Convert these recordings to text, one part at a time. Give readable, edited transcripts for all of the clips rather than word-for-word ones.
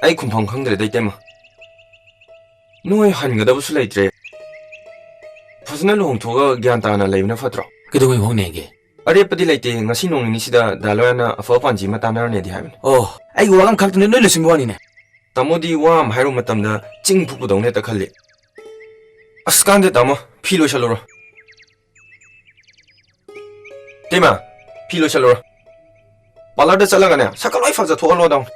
ai khumphang khangdre dai tema noi hangadabusu leitre phasna luhong thoga gyan ta na leibna fatro kidoi honege are padi leite ngasi nongni sida daloyana afa panji matanar ne di haben oh ai wagam khaktune noi lesim bani ne tamodi wam hairu matamda ching phupu dongne ta khalli askande tamo philo shaloro tema philo shaloro palada chalaga ne sakaloi faja tholo dong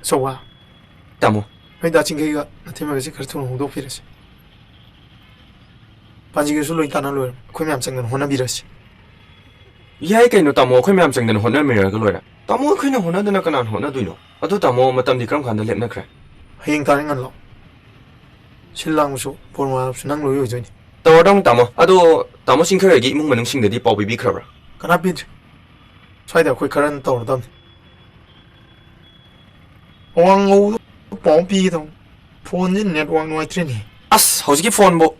Sowa. tamo Ai da chingega nathema gasi kharthun hongdo phirasi. Panji ge suloi tana lo khoi myam changdan hona birasi. yai kai no tamo khoi myam changdan hona me ga loira tamo khoi na hona dana kana hona duino adu tamo matam di kram khanda lepna khra Hayeng taring an lo. Sillang su porma sunang lo yo joini. tawdong tamo adu tamo singkhara gi imung manung singdadi pau bibi khra Kana bid. Sai da khoi kharan tawr dam. Wang ngô bỏ bi dong. Phone ni net wang noi trini. as hojiki phone bo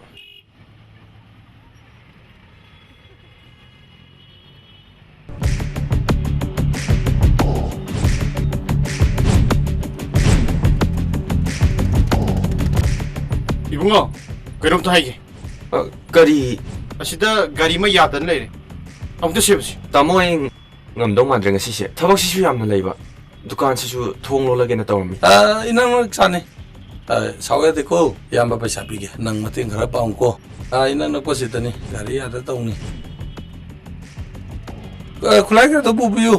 이붕어, 그럼부터 하게. kari 아시다 가리마 야단 레. 아무튼 쉐브시. tamo ing ngamdong mandre ngasi se thabak sisu yamna leiba dukan sisu thong lo lage na tawmi ah inang chane sawe de ko yamba pa sabi ge nang mating khara paung ko inang no positani gari ada tauni kulai ka to bubu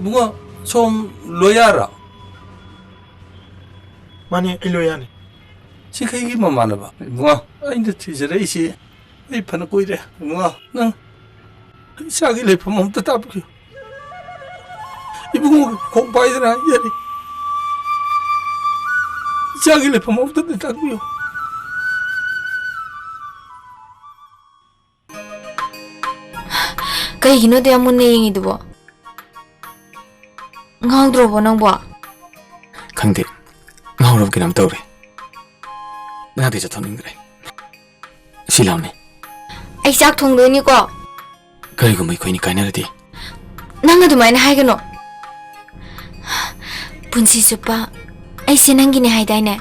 bunga som loyara Mani iloyani. si kai gi mama na ba bunga ai de tijere isi ai phana koi re bunga nang sa gi le phamam ta tap ki ibunga ko pai dra yari sa gi le phamam ta ta ku yo Kaigino de amun ne yingi dubo ngawdro nang bo khangde ngawrab kinam tawre na de chathon ingre silamne ai chak thong do ni ko kari gumai khoi ni kaina rati nang adu mai na hai gano punsi supa ai se nang gi ne hai dai ne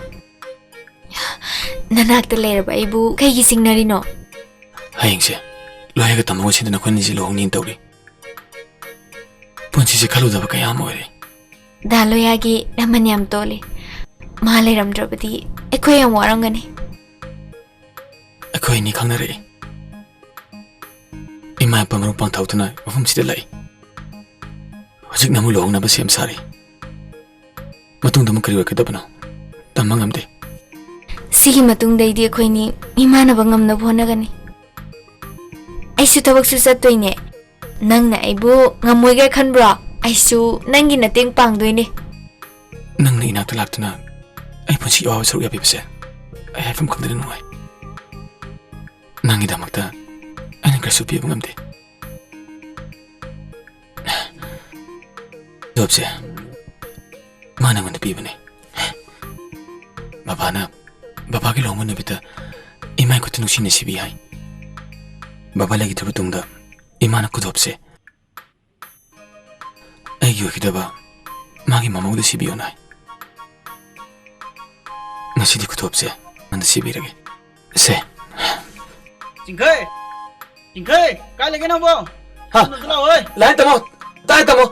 nanak te le ba ibu kai gi singnari no hayengse loyaga tamo sidna khoni ji lohong nin tawre punsi se khalu daba kaya moire dalo yagi ramanyam tole male ramdrabadi ekhoi am warangani akhoi ni khangnare ima pamaru pang thauthuna mafum sida lai hojik namu lohong na basem sari matung dam kari wakadabna tamangam de sigi matung dai di ekhoi ni imana bangam na bhonagani ai su tabak su satoi ne nang na aibu ngamoi ga khanbra aisu nangi na teng pang doine nang ni nak laktuna ai punsi yaw saru ya bibse ai hafum khamdere nuai nangi damakta ai krasu pi bangamde jobse mana ngon pi bane baba ki longon bita imai ko tunu sine sibi hai baba lagi tu tungda imana ko jobse ai yo kidaba magi mama udah sibi onai nasi di kutub se anda sibi lagi से Chính khơi, cái lấy cái nào không? Hả? Đừng có nào ơi. Lại tamo, tai tamo.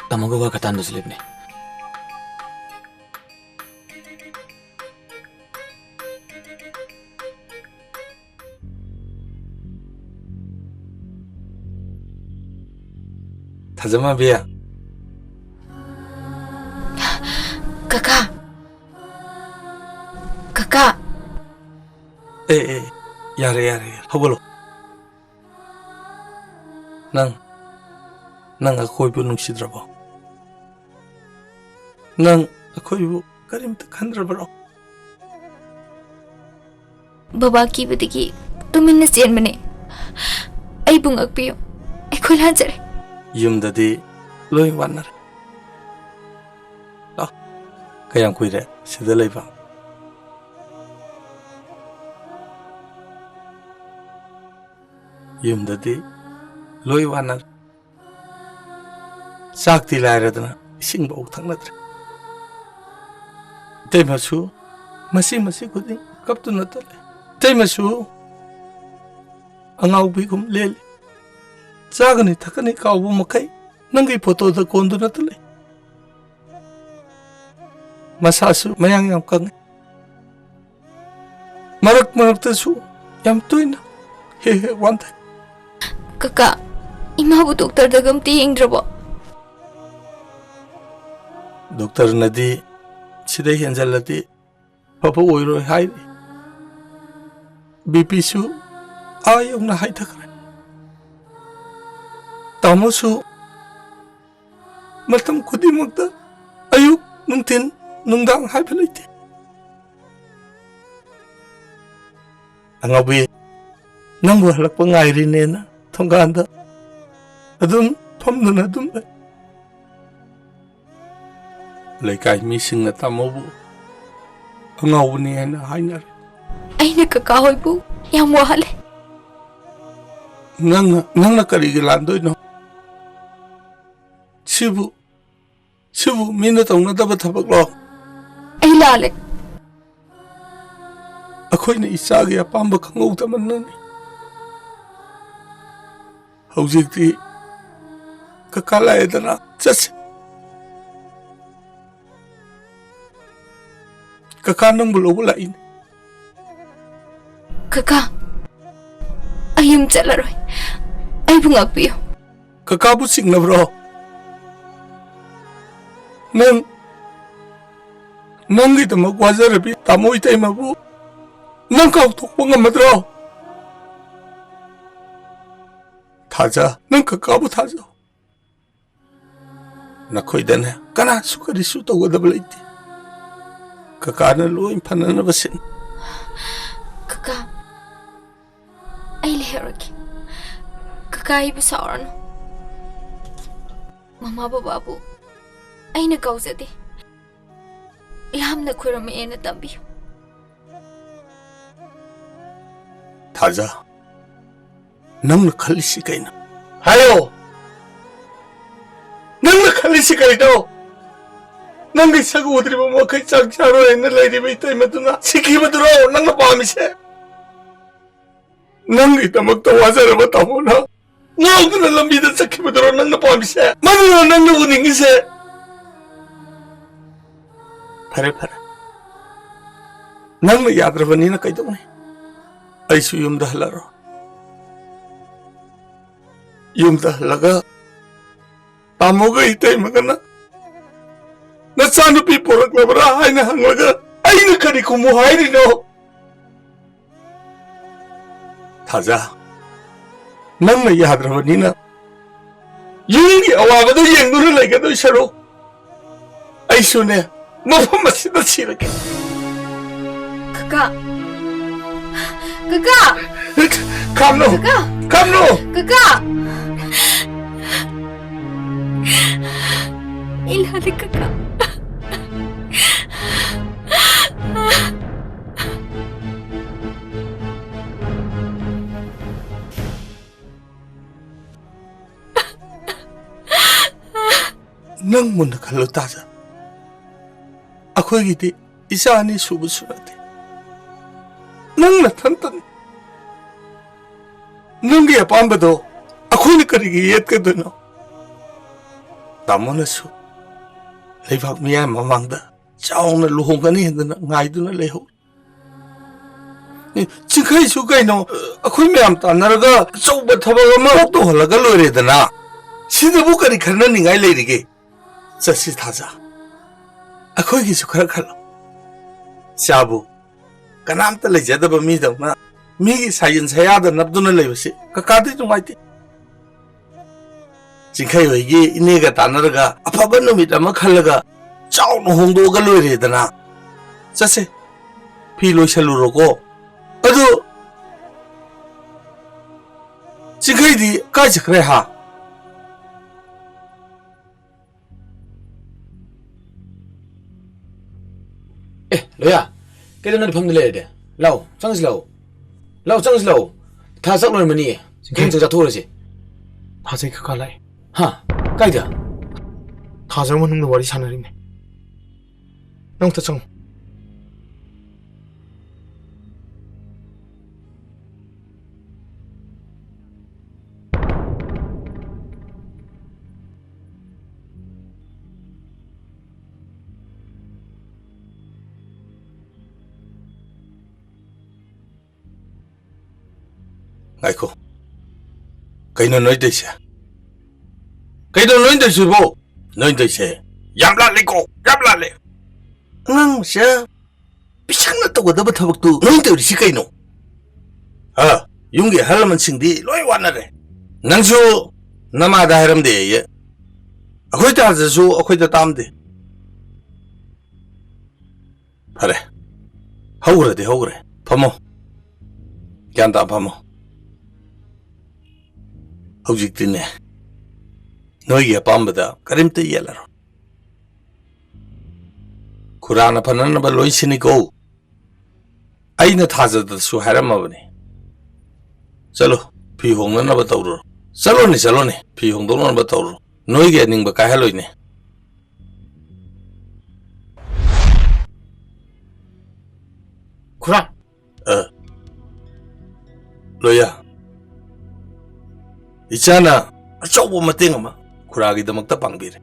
Tamo ko ka tando slip ne. Thazama biya. Kaka. Kaka. Yare. Hawalo. Nang akoy bu nungsidrabo. Nang akoy bu karim ta khandrabro. Baba ki badigi tuminna sen bane. Ai bungak piyo. Ai khol hanjare. Yumdadi loy wanar. Kayang kuire sida leiba. Yumdadi loy wanar. Sakti lairadana ising ba thangladre. Temasu masi kuding kaptu natale. Temasu angau bigum lele. Zagani thakani kaubu makai nangi photo da kondu natale. Masasu mayang yam kang. Marak tasu yam tuina. He wanta. Kaka, ima bu doktor da gamti ingdrabo. Doctor nadi sidai henjalati papa oiro hai. BP su ayong na hai thakre. Tamosu matam khudi mukta ayuk nungtin nungdang hai phalaite. Angabi nang bu halak pangai ri na thonganda adum phomduna adum laikai mi singna tamobu angawni na hainar Aina kaka hoy bu yam wahale. nang kari gilandoi no sibu mina tongna daba thabak lo Ai lale. akhoi na isagi apamba khangau tamanna ni haujikti kakala edana chas kakanang bulo in Kaka. Ayam chalaroy. Ai bungak piyo. kakabu singna bro nang gi tama gwazarabi tamoi taimabu nang kau thokpa ngamadro thaja nang kakabu thaja nakhoi dana kana sukari su tawgadab laiti kakana loi phanana basin Kaka. Ai leheroki. Kaka ai bu saurano. Mama babu. Aina kauzade. Yamna khurame ena tambiyo. thaja nang khalisi kaina hayo nang khalisi kaino nang gi sagu udri mo kai chak charo en lai ri bai tai maduna sikhi maduro nang pamise nang gi tamak to wazara batao na ngau na lambi da sakhi maduro nang pamise maduna nang uningi se phare nang yadrabani na kai do ne aisu yumda halaro yumda halaga tamoga itai magana nasanu pi porak labra haina hanglaga aina kari kumu hairi no thaja nang na yadrabani na yungi awabada yengduru laiga do sharo aisu ne mafam masida sirake Kaka. Kaka. Kamno. Kaka. Ilhali kaka. Nang mun khalo taja. Akhoi gi ti isa ni subu surate. ꯅꯪꯅ ꯊꯟꯇꯅꯤ ꯅꯪꯒꯤ ꯑꯄꯥꯝꯕꯗꯣ ꯑꯩꯈꯣꯏꯅ ꯀꯔꯤꯒꯤ ꯌꯦꯠꯀꯗꯣꯏꯅꯣ ꯇꯥꯃꯣꯅꯁꯨ ꯂꯩꯕꯥꯛ ꯃꯤꯌꯥꯝ ꯃꯃꯥꯡꯗ ꯆꯥꯎꯅ ꯂꯨꯍꯣꯡꯒꯅꯤ ꯍꯥꯏꯗꯅ ꯉꯥꯏꯗꯨꯅ ꯂꯩꯍꯧ ꯆꯤꯡꯈꯩꯁꯨ ꯀꯩꯅꯣ ꯑꯩꯈꯣꯏ ꯃꯌꯥꯝ ꯇꯥꯟꯅꯔꯒ ꯑꯆꯧꯕ ꯊꯕꯛ ꯑꯃ ꯇꯧꯍꯜꯂꯒ ꯂꯣꯏꯔꯦꯗꯅ ꯁꯤꯗꯕꯨ ꯀꯔꯤ ꯈꯟꯅꯅꯤꯡꯉꯥꯏ ꯂꯩꯔꯤꯒꯦ ꯆꯠꯁꯤ ꯊꯥꯖ ꯑꯩꯈꯣꯏꯒꯤꯁꯨ ꯈꯔ ꯈꯜꯂꯣ ꯆꯥꯕꯨ ꯀꯅꯥꯝꯇ ꯂꯩꯖꯗꯕ ꯃꯤꯗꯧꯅ ꯃꯤꯒꯤ ꯁꯥꯌꯤꯟ ꯁꯌꯥꯗ ꯅꯞꯗꯨꯅ ꯂꯩꯕꯁꯤ ꯀꯀꯥꯗꯤ ꯅꯨꯡꯉꯥꯏꯇꯦ ꯆꯤꯡꯈꯩ ꯍꯣꯏꯒꯤ ꯏꯅꯦꯒ ꯇꯥꯟꯅꯔꯒ ꯑꯐꯕ ꯅꯨꯃꯤꯠ ꯑꯃ ꯈꯜꯂꯒ ꯆꯥꯎꯅ ꯍꯣꯡꯗꯣꯛꯑꯒ ꯂꯣꯏꯔꯦꯗꯅ ꯆꯠꯁꯦ ꯐꯤ ꯂꯣꯏꯁꯜꯂꯨꯔꯣꯀꯣ ꯑꯗꯨ ꯆꯤꯡꯈꯩꯗꯤ ꯀꯥꯏ ꯆꯠꯈ꯭ꯔꯦ ꯍꯥ ꯂꯣꯌꯥ ꯀꯩꯗꯧꯅ ꯐꯝꯗ ꯂꯩꯔꯗꯤ ꯂꯥꯛꯑꯣ ꯆꯪꯉꯁꯤ ꯂꯥꯛꯑꯣ ꯊꯥ ꯆꯥꯛ ꯂꯣꯏꯔꯝꯃꯅꯤꯌꯦ ꯆꯤꯡꯈꯩ ꯆꯥꯛ ꯆꯥꯊꯣꯛꯎꯔꯁꯤ ꯊꯥꯖꯩ ꯀꯀꯥ ꯂꯥꯛꯑꯦ ꯍꯥ ꯀꯥꯏꯗ ꯊꯥꯖꯔ ꯃꯅꯨꯡꯗ ꯋꯥꯔꯤ ꯁꯥꯟꯅꯔꯤꯅꯦ ꯅꯪ ꯑꯝꯇ ꯆꯪꯉꯨ ꯉꯥꯏꯈꯣ ꯀꯩꯅꯣ ꯅꯣꯏ ꯇꯧꯏꯁꯦ ꯀꯩꯅꯣ ꯅꯣꯏ ꯇꯧꯏꯁꯤꯕꯣ ꯅꯣꯏ ꯇꯧꯏꯁꯦ ꯌꯥꯝ ꯂꯥꯜꯂꯦꯀꯣ ꯌꯥꯝ ꯂꯥꯜꯂꯦ ꯑꯉꯥꯡꯁꯦ ꯄꯤꯁꯛꯅ ꯇꯧꯒꯗꯕ ꯊꯕꯛꯇꯨ ꯅꯣꯏ ꯇꯧꯔꯤꯁꯤ ꯀꯩꯅꯣ ꯌꯨꯝꯒꯤ ꯑꯍꯜ ꯂꯃꯟꯁꯤꯡꯗꯤ ꯂꯣꯏ ꯋꯥꯅꯔꯦ ꯅꯪꯁꯨ ꯅꯃꯥꯗ ꯍꯥꯏꯔꯝꯗꯦ ꯑꯩ ꯑꯩꯈꯣꯏ ꯇꯥꯖꯁꯨ ꯑꯩꯈꯣꯏꯗ ꯇꯥꯝꯗꯦ ꯐꯔꯦ ꯍꯧꯈ꯭ꯔꯗꯤ ꯍꯧꯈ꯭ꯔꯦ ꯐꯝꯃꯣ ꯒ꯭ꯌꯥꯟ ꯇꯥ ꯐꯝꯃꯣ ꯍꯧꯖꯤꯛꯇꯤꯅꯦ ꯅꯣꯏꯒꯤ ꯑꯄꯥꯝꯕꯗ ꯀꯔꯤꯝꯇ ꯌꯦꯠꯂꯔꯣꯏ ꯈꯨꯔꯥꯅ ꯐꯅꯅꯕ ꯂꯣꯏ ꯁꯤꯟꯅꯤꯀꯣ ꯑꯩꯅ ꯊꯥꯖꯗꯁꯨ ꯍꯥꯏꯔꯝꯃꯕꯅꯤ ꯆꯠꯂꯣ ꯐꯤ ꯍꯣꯡꯅꯅꯕ ꯇꯧꯔꯨꯔꯣ ꯆꯠꯂꯣꯅꯦ ꯐꯤ ꯍꯣꯡꯗꯣꯛꯅꯅꯕ ꯇꯧꯔꯨꯔꯣ ꯅꯣꯏꯒꯤ ꯑꯅꯤꯡꯕ ꯀꯥꯏꯍꯜꯂꯣꯏꯅꯦ ꯈꯨꯔꯥ ꯂꯣꯌꯥ 이차나 ꯑꯆꯧꯕ ꯃꯇꯦꯡ ꯑꯃ ꯈꯨꯔꯥꯒꯤꯗꯃꯛꯇ ꯄꯥꯡꯕꯤꯔꯦ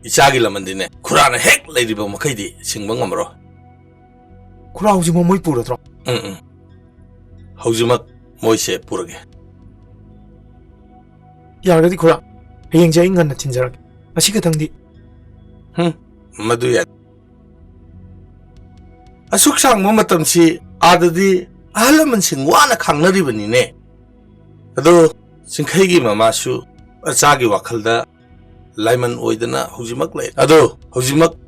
이차ꯒꯤ ꯂꯃꯟꯗꯤꯅꯦ ꯈꯨꯔꯥꯅ ꯍꯦꯛ ꯂꯩꯔꯤꯕ ꯃꯈꯩꯗꯤ ꯁꯤꯡꯕ ꯉꯝꯃꯔꯣꯏ ꯈꯨꯔꯥ ꯍꯧꯖꯤꯛꯃꯛ ꯃꯣꯏ ꯄꯨꯔꯗ꯭ꯔꯣ ꯍꯧꯖꯤꯛꯃꯛ ꯃꯣꯏꯁꯦ ꯄꯨꯔꯒꯦ ꯌꯥꯔꯒꯗꯤ ꯈꯨꯔꯥ ꯍꯌꯦꯡꯁꯦ ꯑꯩ ꯉꯟꯅ ꯊꯤꯟꯖꯔꯒꯦ ꯉꯁꯤ ꯈꯛꯇꯪꯗꯤ ꯃꯗꯨ ꯌꯥꯏ ꯑꯁꯨꯛ ꯁꯥꯡꯕ ꯃꯇꯝꯁꯤ ꯑꯥꯗꯗꯤ ꯑꯍꯜ ꯂꯃꯟꯁꯤꯡ ꯋꯥꯅ ꯈꯥꯡꯅꯔꯤꯕꯅꯤꯅꯦ ꯑꯗꯣ ꯆꯤꯡꯈꯩꯒꯤ ꯃꯃꯥꯁꯨ ꯃꯆꯥꯒꯤ ꯋꯥꯈꯜꯗ ꯂꯥꯏꯃꯟ ꯑꯣꯏꯗꯅ ꯍꯧꯖꯤꯛꯃꯛ ꯂꯩ ꯑꯗꯣ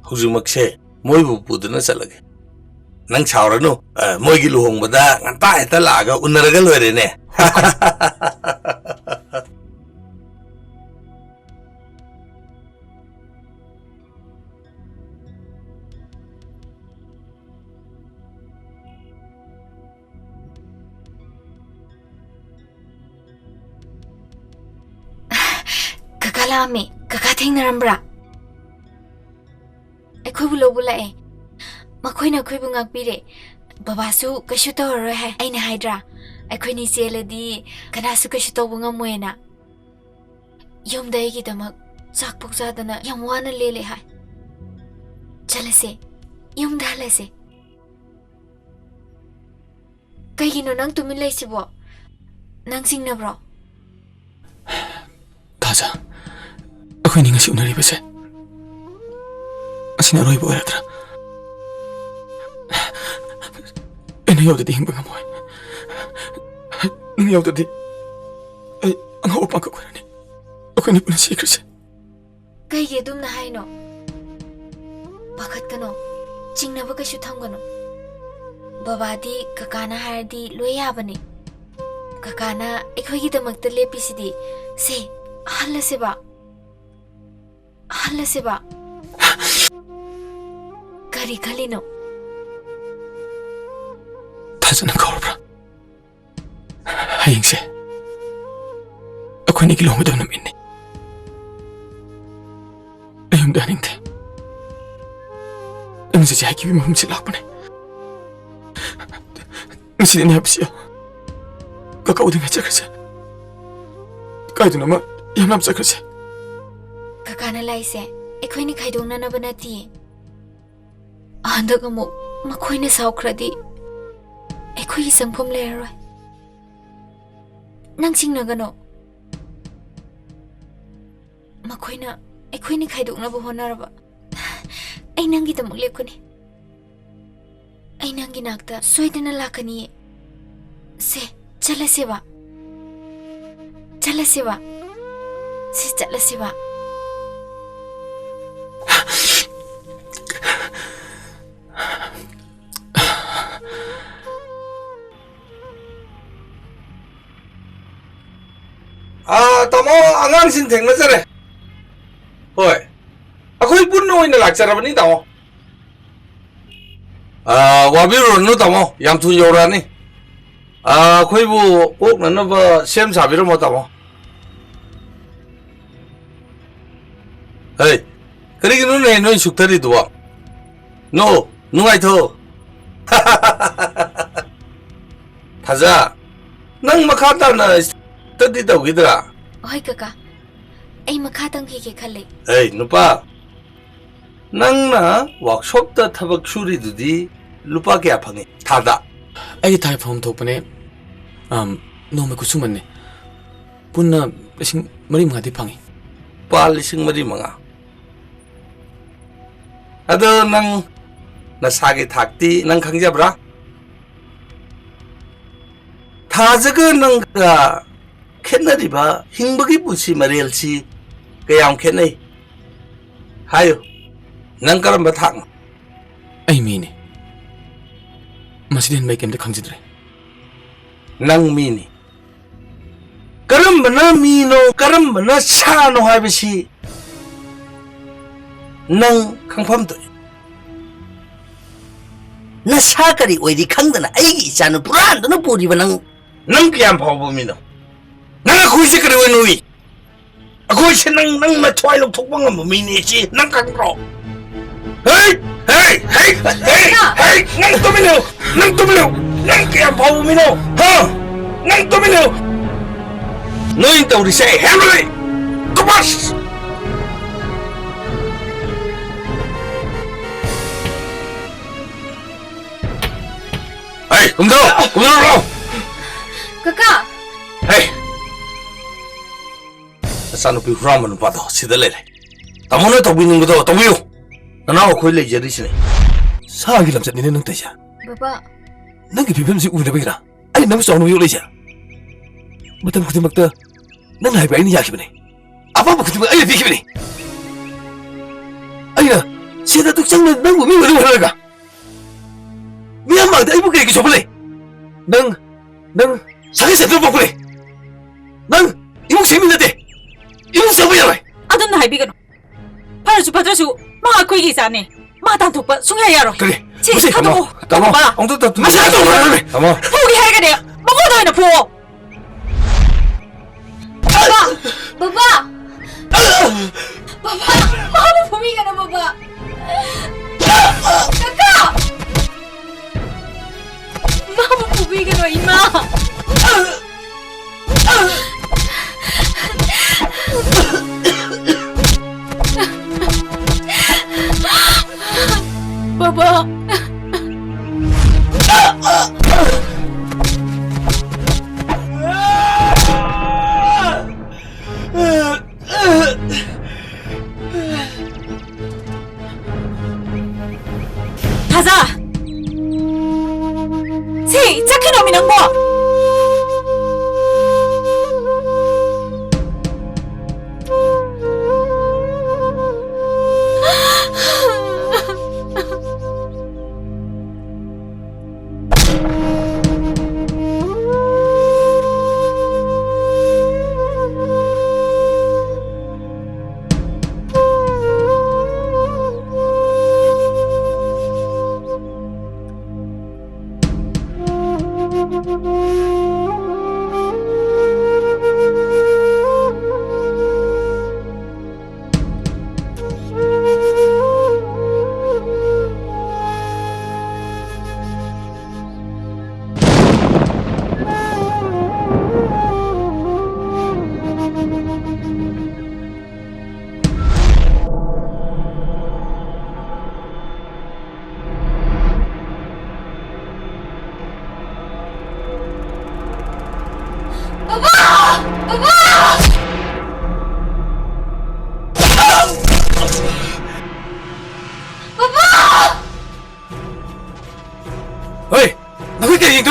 ꯍꯧꯖꯤꯛꯃꯛꯁꯦ ꯃꯣꯏꯕꯨ ꯄꯨꯗꯨꯅ ꯆꯠꯂꯒꯦ ꯅꯪ ꯁꯥꯎꯔꯅꯨ ꯃꯣꯏꯒꯤ ꯂꯨꯍꯣꯡꯕꯗ ꯉꯟꯇꯥ ꯍꯦꯛꯇ ꯂꯥꯛꯑꯒ ꯎꯅꯔꯒ ꯂꯣꯏꯔꯦꯅꯦ Kaka lami, kaka ꯊꯦꯡꯅꯔꯝꯕ꯭ꯔꯥ? ꯑꯩꯈꯣꯏꯕꯨ ꯂꯧꯕ ꯂꯥꯛꯑꯦ. ꯃꯈꯣꯏꯅ ꯑꯩꯈꯣꯏꯕꯨ ꯉꯥꯛꯄꯤꯔꯦ. ꯕꯕꯥꯁꯨ ꯀꯩꯁꯨ ꯇꯧꯔꯔꯣꯏ ꯍꯥꯏ. ꯑꯩꯅ ꯍꯥꯏꯗ꯭ꯔꯥ? ꯑꯩꯈꯣꯏꯅꯤ ꯆꯦꯜꯂꯗꯤ ꯀꯅꯥꯁꯨ ꯀꯩꯁꯨ ꯇꯧꯕ ꯉꯝꯃꯣꯏꯅ. ꯌꯨꯝꯗ ꯑꯩꯒꯤꯗꯃꯛ ꯆꯥꯛ ꯄꯣꯛ ꯆꯥꯗꯅ ꯌꯥꯝ ꯋꯥꯅ ꯂꯦꯜꯂꯦ ꯍꯥꯏ. ꯆꯠꯂꯁꯦ. ꯌꯨꯝꯗ ꯍꯜꯂꯁꯦ. ꯀꯩꯒꯤꯅꯣ ꯅꯪ ꯇꯨꯃꯤꯟ ꯂꯩꯁꯤꯕꯣ? ꯅꯪ ꯁꯤꯡꯅꯕ꯭ꯔꯣ? ꯊꯥꯖ ꯑꯩꯈꯣꯏꯅꯤ ꯉꯁꯤ ꯎꯅꯔꯤꯕꯁꯦ ꯑꯁꯤꯅ ꯑꯔꯣꯏꯕ ꯑꯣꯏꯔꯗ꯭ꯔꯥ? ꯑꯩꯅ ꯌꯥꯎꯗ꯭ꯔꯗꯤ ꯍꯤꯡꯕ ꯉꯝꯃꯣꯏ. ꯅꯪ ꯌꯥꯎꯗ꯭ꯔꯗꯤ ꯑꯩ ꯑꯉꯥꯎꯕ ꯄꯥꯡꯀꯛ ꯑꯣꯏꯔꯅꯤ. ꯑꯩꯈꯣꯏꯅꯤ ꯄꯨꯟꯅ ꯁꯤꯈ꯭ꯔꯁꯦ. ꯀꯩꯒꯤ ꯑꯗꯨꯝꯅ ꯍꯥꯏꯅꯣ? ꯄꯥꯈꯠꯀꯅꯣ. ꯆꯤꯡꯅꯕ ꯀꯩꯁꯨ ꯊꯝꯒꯅꯣ. ꯕꯕꯥꯗꯤ ꯀꯀꯥꯅ ꯍꯥꯏꯔꯗꯤ ꯂꯣꯏ ꯌꯥꯕꯅꯤ. ꯀꯀꯥꯅ ꯑꯩꯈꯣꯏꯒꯤꯗꯃꯛꯇ ꯂꯦꯞꯄꯤꯁꯤꯗꯤ. ꯁꯦ, ꯍꯜꯂꯁꯦꯕ. ꯍꯜꯂꯁꯦꯕ. ꯀꯔꯤ ꯈꯜꯂꯤꯅꯣ? ꯊꯥꯖꯅ ꯀꯧꯔꯕ꯭ꯔꯥ? ꯍꯌꯦꯡꯁꯦ ꯑꯩꯈꯣꯏꯅꯤꯒꯤ ꯂꯨꯍꯣꯡꯒꯗꯕ ꯅꯨꯃꯤꯠꯅꯤ. ꯑꯩ ꯌꯨꯝꯗ ꯍꯟꯅꯤꯡꯗꯦ. ꯑꯩꯅ ꯆꯦꯆꯦ ꯍꯥꯏꯈꯤꯕ ꯃꯐꯝꯁꯤ ꯂꯥꯛꯄꯅꯦ. ngsidin hapsiyo kaka uding hachakrase kaidunama yamlam chakrase kakana laise ekhoi ni khaidong na banati andak amu makhoi na saukradi ekhoi gi sangphom leroi nang singnagano makhoi ni khaidong na honaraba ai nangi tamuk lepkani ai nangi nakta soidana lakani se chalase ba se chalase ba tamo angangsing thengna hoi akoi punno oina lakcharabani tamo wabiro no tamo yam thu yorani khoi bu ok na ba sem sabiro mo tamo hey kari ginu ne no suktari duwa no nungai tho thaja nang makata na tadi tau gidra oi kaka ai makha tang ki khale hey nupa nang na workshop ta thabak suri dudi lupa kya phange thada ai thai phom thokpane nome kusumanne punna sing mari mangati phangi pa lising mari manga ado nang nasage thakti nang khangjabra thajaga nang ka khenariba hingbagi pusi marelsi kayam khenai hayo nang karamba thang ai mini masiden mai kemda khangjidre nang mini karambana mino karambana sano haibisi nang khangpham to na sakari oidi khangdana aigi chanu puran dana puri banang nang kiyam phawbo mino nang khoi se kare wenui akoi se nang na thwai lok thok bang am mini chi nang kang ro hey nang to mino nang kiyam phawbo mino ha nang to mino noi tau ri se henry kubas hey kumdo ro kaka hey sanu pi ramen pado sidale tamone to bining do to biu nana khoi le jeri sine sagi lamchat ni nang taja baba nang ki phim si u le bagira ai nam song no yu le ja matam khuti makta nang hai bai ni ya khibne apa ba khuti ai bi khibne ai na sida tuk chang nang bu mi wa lu ha ga mi am ma dai bu ke ki chobale nang sagi se do bokule nang imuk semin na de imuk sa ba ya adun na haibigano parasu padrasu ma khoi gi sane ma tan thokpa sungya yaro kare chi tamo tamo ba ong to masa to ra tamo fugi haiga de mo do na fu baba mama phumi kana baba kaka mama phumi kana ima baba 타자 세 착한 놈이 난 거.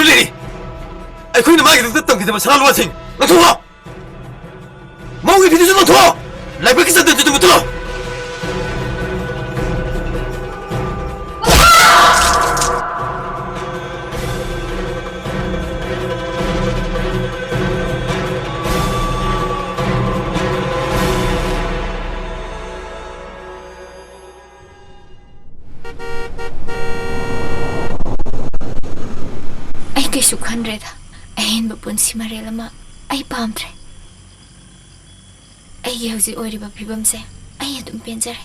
ꯂꯩꯔꯤ ꯑꯩꯈꯣꯏꯅ ꯃꯥꯒꯤꯗꯃꯛꯇ ꯇꯝꯒꯗꯕ ꯁꯅꯥ ꯂꯨꯄꯥꯁꯤꯡ ꯂꯧꯊꯣꯛꯑꯣ ꯃꯧꯒꯤ ꯐꯤꯗꯨꯁꯨ ꯂꯧꯊꯣꯛꯑꯣ ꯂꯥꯏꯕꯛꯀꯤ ꯆꯟꯗꯟꯗꯨꯁꯨ ꯃꯨꯠꯊꯠꯂꯣ ꯑꯩ ꯀꯩꯁꯨ ꯈꯟꯗ꯭ꯔꯦꯗ ꯑꯍꯦꯟꯕ ꯄꯨꯟꯁꯤ ꯃꯔꯦꯜ ꯑꯃ ꯑꯩ ꯄꯥꯝꯗ꯭ꯔꯦ ꯑꯩꯒꯤ ꯍꯧꯖꯤꯛ ꯑꯣꯏꯔꯤꯕ ꯐꯤꯕꯝꯁꯦ ꯑꯩ ꯑꯗꯨꯝ ꯄꯦꯟꯖꯔꯦ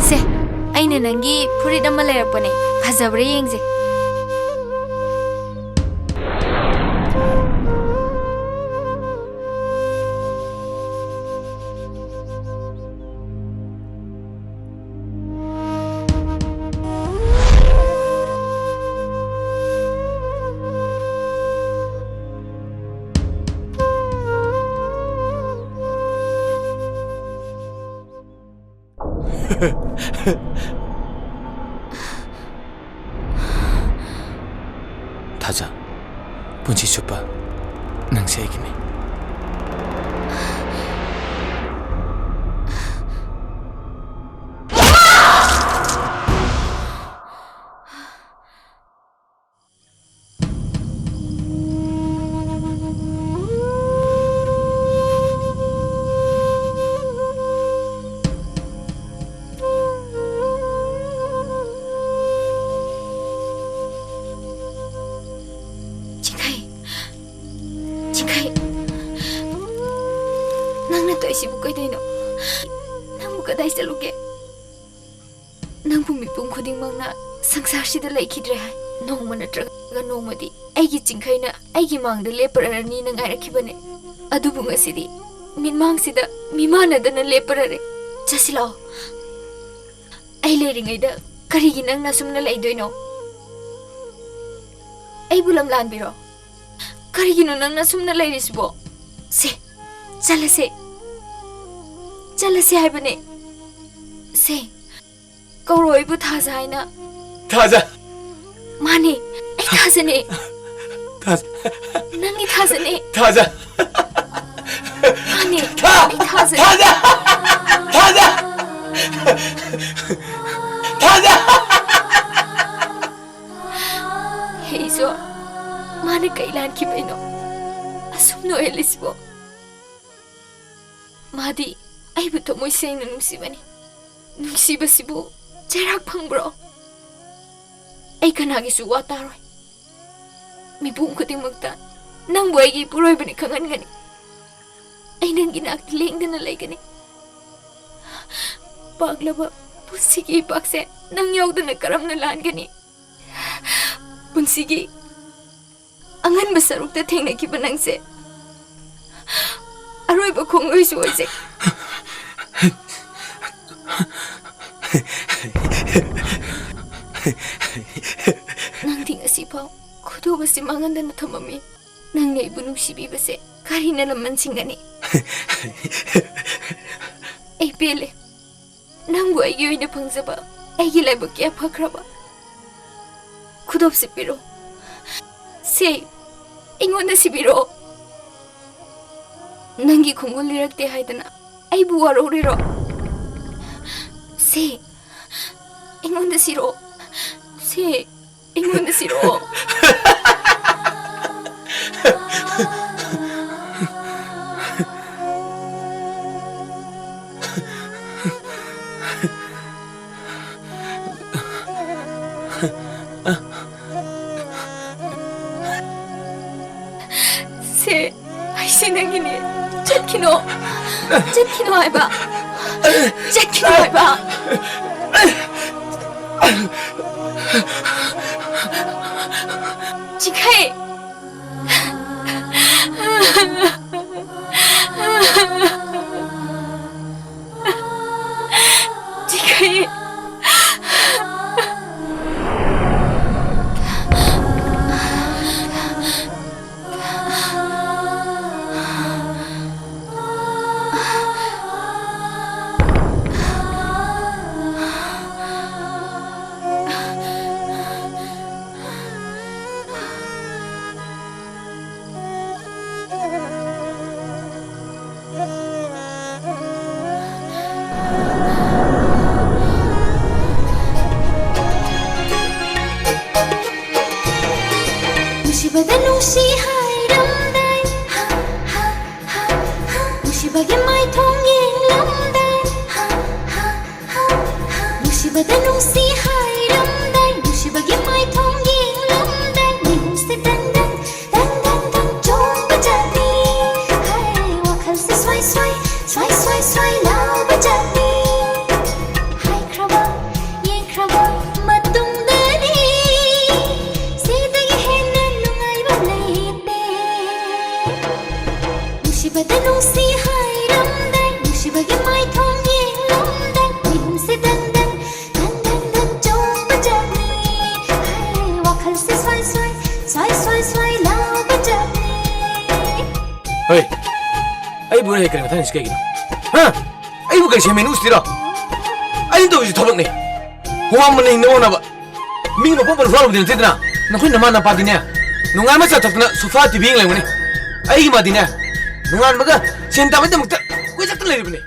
ꯁꯦ ꯑꯩꯅ ꯅꯪꯒꯤ ꯐꯨꯔꯤꯠ ꯑꯃ ꯂꯩꯔꯛꯄꯅꯦ ꯐꯖꯕ꯭ꯔꯥ ꯌꯦꯡꯁꯦ 타자 분치 슈퍼 낭세이기네 ꯅꯪꯅ ꯇꯧꯏꯁꯤꯕꯨ ꯀꯩꯗꯧꯏꯅꯣ ꯅꯪꯕꯨ ꯀꯗꯥꯏ ꯆꯠꯂꯨꯒꯦ ꯅꯪꯕꯨ ꯃꯤꯄꯨꯝ ꯈꯨꯗꯤꯡꯃꯛꯅ ꯁꯪꯁꯥꯔꯁꯤꯗ ꯂꯩꯈꯤꯗ꯭ꯔꯦ ꯍꯥꯏ ꯅꯣꯡꯃ ꯅꯠꯇ꯭ꯔꯒ ꯅꯣꯡꯃꯗꯤ ꯑꯩꯒꯤ ꯆꯤꯡꯈꯩꯅ ꯑꯩꯒꯤ ꯃꯥꯡꯗ ꯂꯦꯞꯄꯔꯅꯤꯅ ꯉꯥꯏꯔꯛꯈꯤꯕꯅꯦ ꯑꯗꯨꯕꯨ ꯉꯁꯤꯗꯤ ꯃꯤꯠꯃꯥꯡꯁꯤꯗ ꯃꯤꯃꯥꯟꯅꯗꯅ ꯂꯦꯞꯄꯔꯔꯦ ꯆꯠꯁꯤꯜꯂꯛꯑꯣ ꯑꯩ ꯂꯩꯔꯤꯉꯩꯗ ꯀꯔꯤꯒꯤ ꯅꯪꯅ ꯁꯨꯝꯅ ꯂꯩꯗꯣꯏꯅꯣ ꯑꯩꯕꯨ ꯂꯝꯂꯥꯟꯕꯤꯔꯣ ꯀꯔꯤꯒꯤꯅꯣ ꯅꯪꯅ ꯁꯨꯝꯅ ꯂꯩꯔꯤꯁꯤꯕꯣ ꯁꯦ चलसे चलसे है बने से कौरोई बु थाजा है ना 타자 माने ऐ थाजा ने 타자 नंगी थाजा ने 타자 माने 타 ऐ थाजा 타자 타자 타자 हे सो माने कैलान की बनो असुम नो एलिसबो मादी आइबु तो मोइ सेंग नुंसिबनी नुंसिबसिबु चेराक फंगब्रो आई कनागिसु वा तारोय मिपुम खुदिमक्ता नंबु आइगी पुरोइबनी खंगनगनी आई नंगी नाक लेंगदना लेगनी पागलबा पुसिगी पाकसे नंग यावदना करमना लानगनी पुंसिगी अंगन बसरुकता थेंगनकी बनंगसे अरोइबा खोंगोइसु ओइसे नंदी असिफाव खुदोबसि मांगंदना थममी नंने इबु नुसिबिबसे कारिना लमन सिंगनी ए पेले नंगु आइगी ओइना फंगजबा आइगी लाइबक क्या फखरबा खुदोबसि पिरो से इंगोंदा सिबिरो नंगी खुंगुल लिरकते हाइदना आइबु वारोरेरो से इंगोंदा सिरो से इंगोंदा सिरो से ऐसे नंगिने चटकिनो आइबा चटकिनो आइबा จิงเฮ้ยจิงเฮ้ย Musibada nusi hai ram dai ha ha ha ha Musibada mai thong yeng lam dai ha ha ha ha Musibada nusi hai ram dai Musibada mai thong yeng lam dai Ni hu se dang dang dang dang dang chong bajani Hai wakhal se swai swai swai swai swai lao bajani Hai kraba yeng kraba matung dani Musibada nusi hai ram dai Musibada mai thong yeng lam dai Ni hum se dang dang dang dang dang chong bajani Hai wakhal se swai swai swai swai swai lao bajani Hey, ai bu ne kare ma thang iske gi ha ai bu kare che menu stira ai to ji tholok ne huwa man nei no na ba mi no pon faro din tidna na khoi na ma na pa din ya nungai ma cha thakna sofa tv ngai ne ai gi ma din ya nungan ma ga chen ta ma ta koi chak le ni